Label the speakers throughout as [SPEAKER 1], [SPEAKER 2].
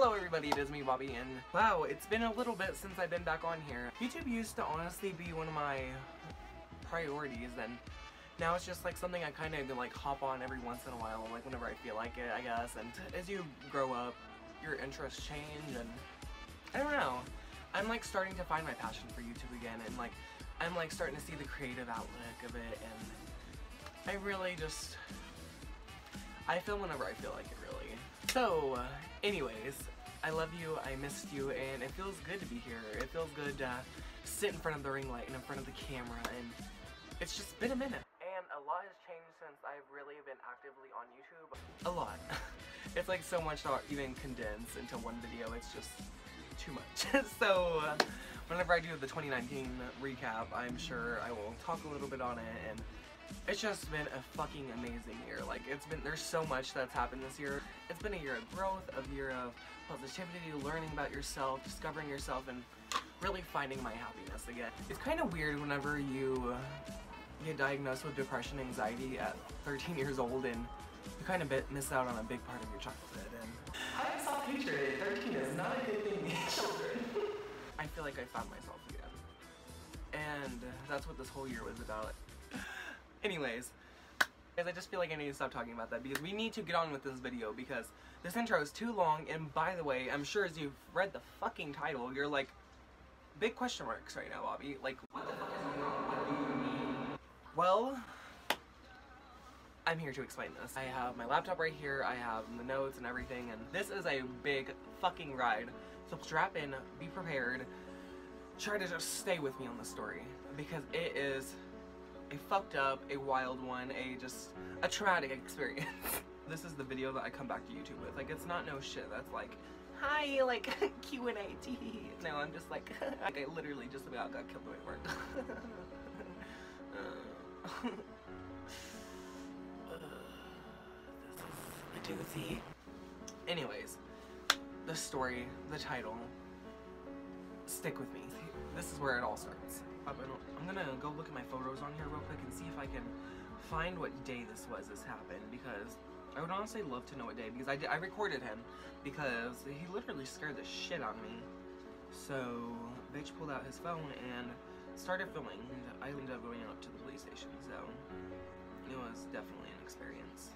[SPEAKER 1] Hello everybody, it is me, Bobby, and wow, it's been a little bit since I've been back on here. YouTube used to honestly be one of my priorities, and now it's just like something I kind of like hop on every once in a while, like whenever I feel like it, I guess. And as you grow up, your interests change, and I don't know. I'm like starting to find my passion for YouTube again, and like I'm like starting to see the creative outlook of it, and I really just, I film whenever I feel like it, really. So, anyways, I love you, I missed you, and it feels good to be here. It feels good to sit in front of the ring light and in front of the camera, and it's just been a minute. And a lot has changed since I've really been actively on YouTube. A lot. It's like so much to even condense into one video, it's just too much. So, whenever I do the 2019 recap, I'm sure I will talk a little bit on it, and it's just been a fucking amazing year. Like, there's so much that's happened this year. It's been a year of growth, a year of positivity, learning about yourself, discovering yourself, and really finding my happiness again. It's kind of weird whenever you get diagnosed with depression, anxiety at 13 years old, and you kind of miss out on a big part of your childhood. And I have self-hatred at 13 is not a good thing in children. I feel like I found myself again. And that's what this whole year was about. Anyways, guys, I just feel like I need to stop talking about that because we need to get on with this video because this intro is too long, and by the way, I'm sure as you've read the fucking title, you're like, big question marks right now, Bobby. Like, what the fuck is going on? What do you mean? Well, I'm here to explain this. I have my laptop right here, I have the notes and everything, and this is a big fucking ride. So strap in, be prepared, try to just stay with me on the story because it is a fucked up, a wild one, a traumatic experience. This is the video that I come back to YouTube with. Like, it's not no shit that's like, hi, like, Q&A, tee. No, I'm just like, I literally just about got killed at work. This is a doozy. Anyways, the story, the title, stick with me. This is where it all starts. I'm gonna go look at my photos on here real quick and see if I can find what day this happened, because I would honestly love to know what day, because I recorded him because he literally scared the shit out of me. So bitch pulled out his phone and started filming, and I ended up going up to the police station, so it was definitely an experience.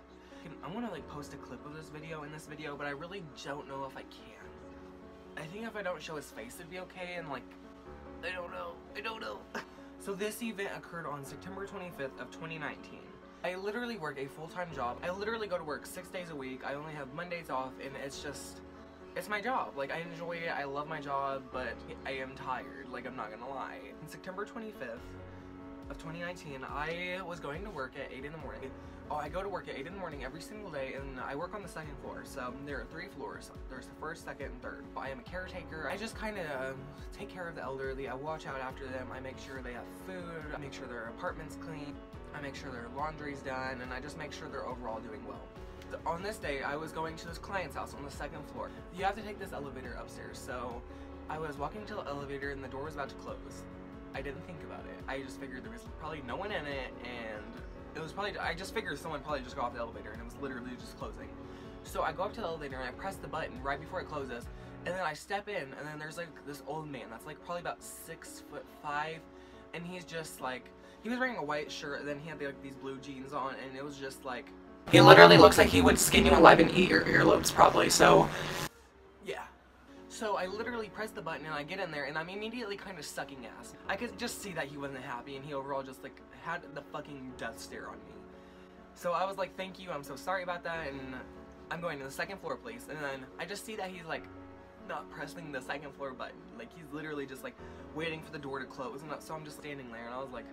[SPEAKER 1] I want to like post a clip of this video in this video, but I really don't know if I can. I think if I don't show his face it'd be okay, and like I don't know. So this event occurred on September 25th of 2019. I literally work a full-time job. I literally go to work 6 days a week. I only have Mondays off, and it's my job. Like, I enjoy it, I love my job, but I am tired, like, I'm not gonna lie. On September 25th of 2019, I was going to work at 8 in the morning. I go to work at 8 in the morning every single day, and I work on the second floor. So there are 3 floors. There's the first, second, and third. I am a caretaker. I just kind of take care of the elderly. I watch out after them. I make sure they have food. I make sure their apartment's clean. I make sure their laundry's done, and I just make sure they're overall doing well. On this day, I was going to this client's house on the second floor. You have to take this elevator upstairs. So I was walking to the elevator, and the door was about to close. I didn't think about it. I just figured there was probably no one in it, and it was probably, I just figured someone probably just got off the elevator, and it was literally just closing. So I go up to the elevator, and I press the button right before it closes, and then I step in, and then there's like this old man that's like probably about 6'5", and he's just like, he was wearing a white shirt, and then he had like these blue jeans on, and it was just like, he literally looks like he would skin you alive and eat your earlobes probably. So yeah. So I literally press the button and I get in there, and I'm immediately kind of sucking ass. I could just see that he wasn't happy, and he overall just like had the fucking death stare on me. So I was like, thank you, I'm so sorry about that, and I'm going to the second floor, please. And then I just see that he's like not pressing the second floor button. Like, he's literally just like waiting for the door to close, and so I'm just standing there, and I was like,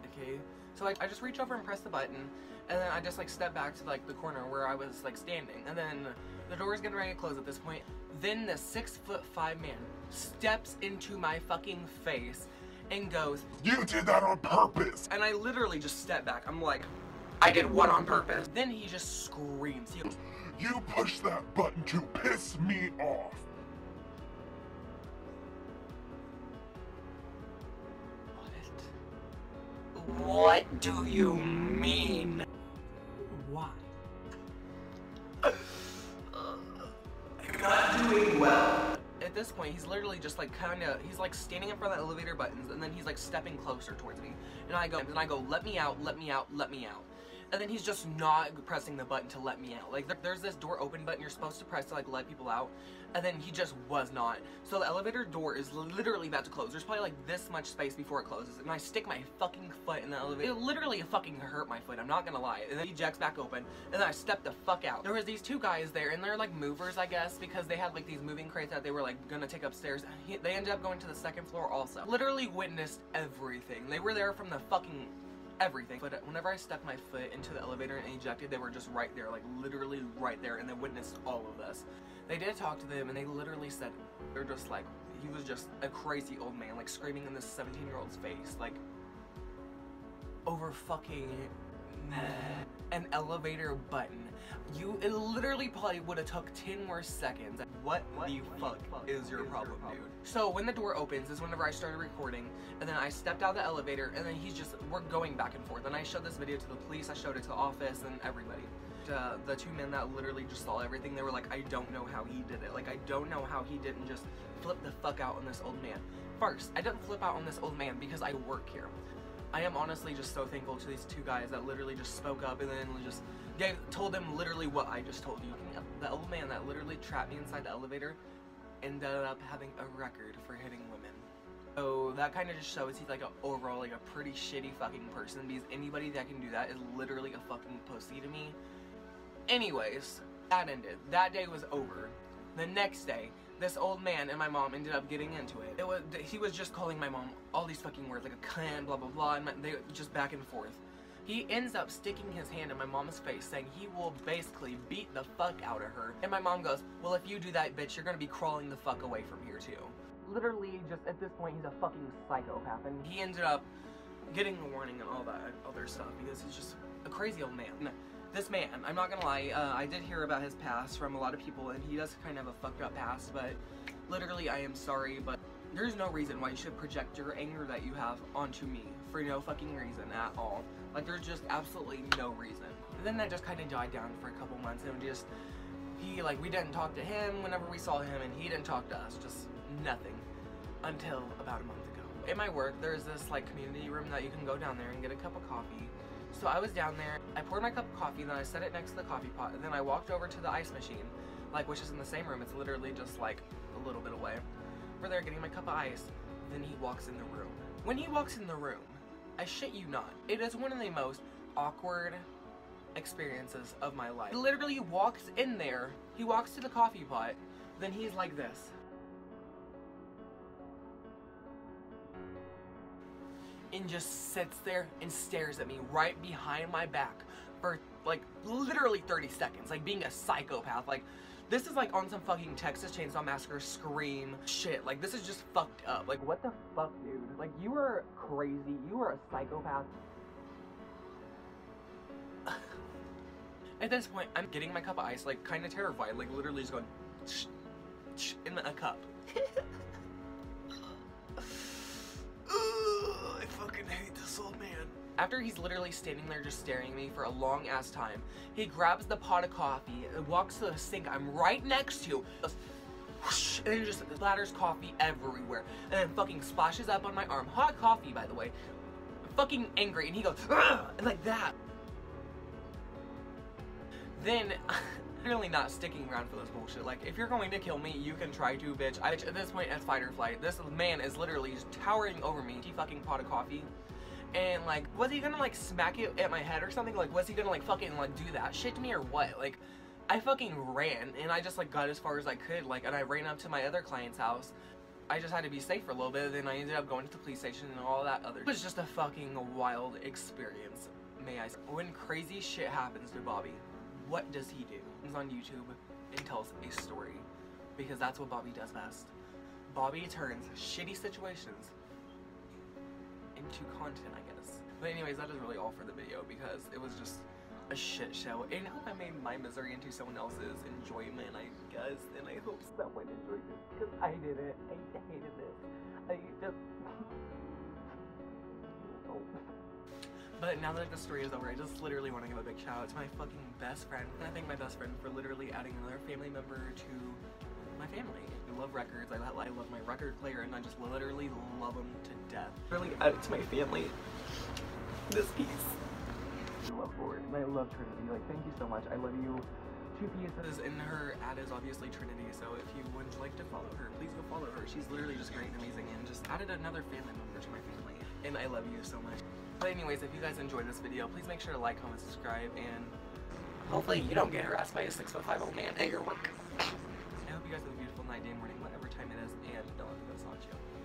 [SPEAKER 1] okay. So like I just reach over and press the button, and then I just like step back to like the corner where I was like standing, and then the door is getting ready to close at this point. Then the 6'5" man steps into my fucking face and goes, "You did that on purpose!" And I literally just step back. I'm like, I did what on purpose? Then he just screams. He goes, "You pushed that button to piss me off." What do you mean? Why? this point, he's literally just like he's like standing in front of the elevator buttons, and then he's like stepping closer towards me. And I go, let me out, let me out, let me out. And then he's just not pressing the button to let me out. Like, there's this door open button you're supposed to press to, like, let people out. And then he just was not. So the elevator door is literally about to close. There's probably, like, this much space before it closes. And I stick my fucking foot in the elevator. It literally fucking hurt my foot, I'm not gonna lie. And then he ejects back open. And then I step the fuck out. There was these two guys there, and they're, like, movers, I guess, because they had, like, these moving crates that they were, like, gonna take upstairs. They ended up going to the second floor also. Literally witnessed everything. They were there from the fucking everything. But whenever I stuck my foot into the elevator and ejected, they were just right there, like literally right there, and they witnessed all of this. They did talk to them, and they literally said, they're just like, he was just a crazy old man, like screaming in this 17-year-old's face, like, over fucking an elevator button. It literally probably would have took 10 more seconds. What the fuck is your problem, dude? So when the door opens is whenever I started recording, and then I stepped out of the elevator, and then we're going back and forth. And I showed this video to the police, I showed it to the office, and everybody. The two men that literally just saw everything, they were like, I don't know how he did it. Like, I don't know how he didn't just flip the fuck out on this old man. First, I didn't flip out on this old man because I work here. I am honestly just so thankful to these two guys that literally just spoke up and then just told them literally what I just told you. The old man that literally trapped me inside the elevator ended up having a record for hitting women. So that kind of just shows he's like overall like a pretty shitty fucking person, because anybody that can do that is literally a fucking pussy to me. Anyways, that ended. That day was over. The next day, this old man and my mom ended up getting into it. He was just calling my mom all these fucking words, like a cunt, blah blah blah, and they just back and forth. He ends up sticking his hand in my mom's face, saying he will basically beat the fuck out of her. And my mom goes, well, if you do that, bitch, you're gonna be crawling the fuck away from here too. Literally, just at this point, he's a fucking psychopath, and he ended up getting a warning and all that other stuff because he's just a crazy old man. This man, I'm not gonna lie, I did hear about his past from a lot of people, and he does kind of have a fucked up past, but literally I am sorry, but there's no reason why you should project your anger that you have onto me for no fucking reason at all. Like, there's just absolutely no reason. And then that just kind of died down for a couple months, and we didn't talk to him whenever we saw him, and he didn't talk to us, just nothing, until about a month ago. In my work, there's this like community room that you can go down there and get a cup of coffee. So I was down there, I poured my cup of coffee, then I set it next to the coffee pot, and then I walked over to the ice machine, like, which is in the same room. It's literally just like a little bit away. We're there getting my cup of ice, then he walks in the room. When he walks in the room, I shit you not, it is one of the most awkward experiences of my life. He literally walks in there, he walks to the coffee pot, then he's like this. And just sits there and stares at me right behind my back for like literally 30 seconds, like being a psychopath. Like, this is like on some fucking Texas Chainsaw Massacre Scream shit. Like, this is just fucked up. Like, what the fuck, dude? Like, you are crazy. You are a psychopath. At this point, I'm getting my cup of ice, like, kind of terrified, like literally just going in a cup. I fucking hate this old man. After he's literally standing there just staring at me for a long ass time, he grabs the pot of coffee and walks to the sink I'm right next to, whoosh, and then just splatters coffee everywhere, and then fucking splashes up on my arm. Hot coffee, by the way. Fucking angry, and he goes, ugh, and like that. Then, really not sticking around for this bullshit. Like, if you're going to kill me, you can try to, bitch. At this point, it's fight or flight. This man is literally just towering over me. He fucking pot of coffee. And, like, was he gonna, like, smack it at my head or something? Like, was he gonna, like, fucking, like, do that shit to me or what? Like, I fucking ran, and I just, like, got as far as I could, like, and I ran up to my other client's house. I just had to be safe for a little bit, then I ended up going to the police station and all that other. It was just a fucking wild experience, may I say. When crazy shit happens to Bobby, what does he do? He's on YouTube and tells a story, because that's what Bobby does best. Bobby turns shitty situations into content, I guess. But anyways, that is really all for the video, because it was just a shit show, and I hope I made my misery into someone else's enjoyment, I guess, and I hope someone enjoyed this, because I didn't. I hated it. I just... oh. But now that the story is over, I just literally want to give a big shout out to my fucking best friend, and I thank my best friend for literally adding another family member to my family. I love records. I love my record player, and I just literally love them to death. Really add it to my family. This piece. I love Lord, and I love Trinity. Like, thank you so much. I love you. 2 pieces, and her ad is obviously Trinity, so if you would like to follow her, please go follow her. She's literally just great and amazing, and just added another family member to my family, and I love you so much. But anyways, if you guys enjoyed this video, please make sure to like, comment, subscribe, and hopefully you don't get harassed by a 6'5" old man at your work. I hope you guys have a beautiful night, day, morning, whatever time it is, and don't let me go on you.